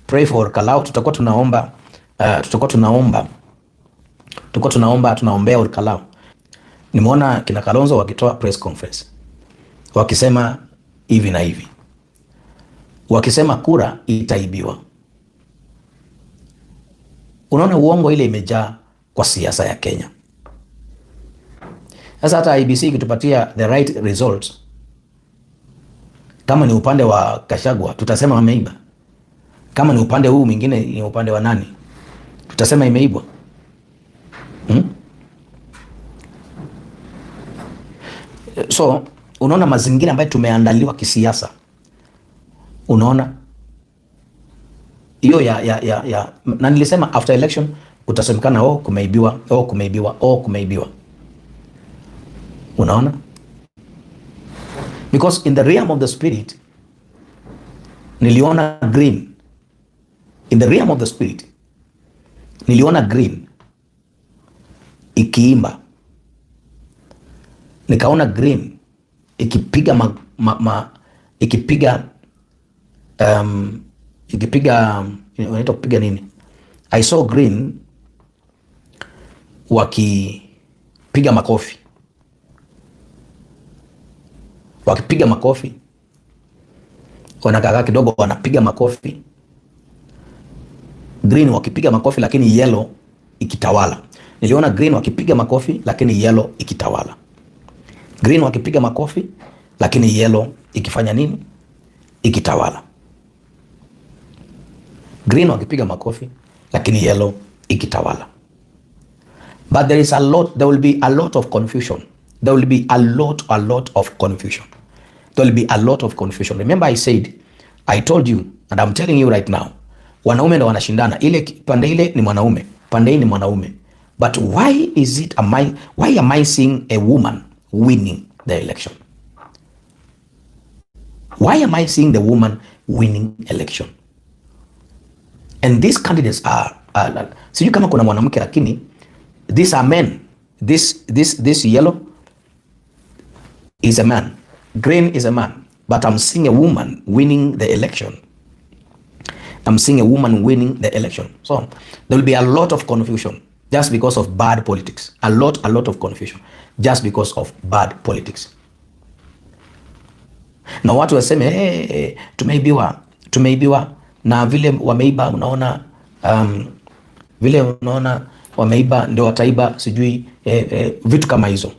pray for Olkalau. Tutakuwa tunaombea Olkalau. Nimeona kina Kalonzo wakitoa press conference wakisema hivi na hivi, wakisema kura itaibiwa. Unaona uongo ile imejaa kwa siasa ya Kenya. Sasa hata IBC ikitupatia the right results, kama ni upande wa Gachagua tutasema wameiba. Kama ni upande huu mwingine, ni upande wa nani, tutasema imeibwa. So unaona mazingira ambayo tumeandaliwa kisiasa. Unaona hiyo na nilisema after election utasemekana kumeibiwa. Unaona, because in the realm of the spirit niliona green. In the realm of the spirit niliona green ikiimba, nikaona green ikipiga unaita kupiga nini? I saw green wakipiga makofi, wanakaa kidogo wanapiga makofi. Green wakipiga makofi lakini yellow ikitawala. Niliona green wakipiga makofi lakini yellow ikitawala. Green wakipiga makofi lakini yellow ikifanya nini? Ikitawala. Green wakipiga makofi lakini yellow ikitawala. But there will be a lot of confusion. There will be a lot of confusion. There will be a lot of confusion. Remember I told you and I'm telling you right now, wanaume ndio wanashindana. Ile pande ile ni mwanaume, pande hii ni mwanaume. But why am I seeing a woman winning the election? Why am I seeing the woman winning election? And these candidates are sijui kama kuna mwanamke, lakini these are men. This yellow is a man, green is a man, but I'm seeing a woman winning the election. I'm seeing a woman winning the election. So there will be a lot of confusion just because of bad politics. A lot of confusion just because of bad politics. Na watu waseme tumeibiwa na vile wameiba. Unaona vile unaona wameiba ndio wataiba, sijui vitu kama hizo.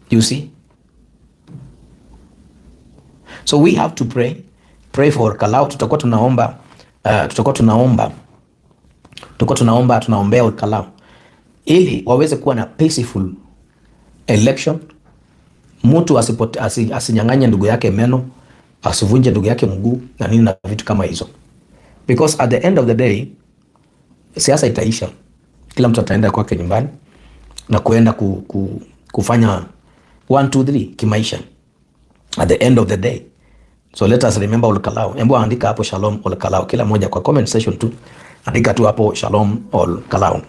You see? So we have to pray for Olkalau. Tutakuwa tunaombea Olkalau ili waweze kuwa na peaceful election. Mtu asinyang'anye ndugu yake meno, asivunje ndugu yake mguu na nini na vitu kama hizo. Because at the end of the day siasa itaisha. Kila mtu ataenda kwake nyumbani na kuenda kufanya 1 2 3 kimaisha at the end of the day. So let us remember Olkalau. Hebu andika hapo shalom Olkalau, kila moja kwa comment section tu andika tu hapo shalom Olkalau.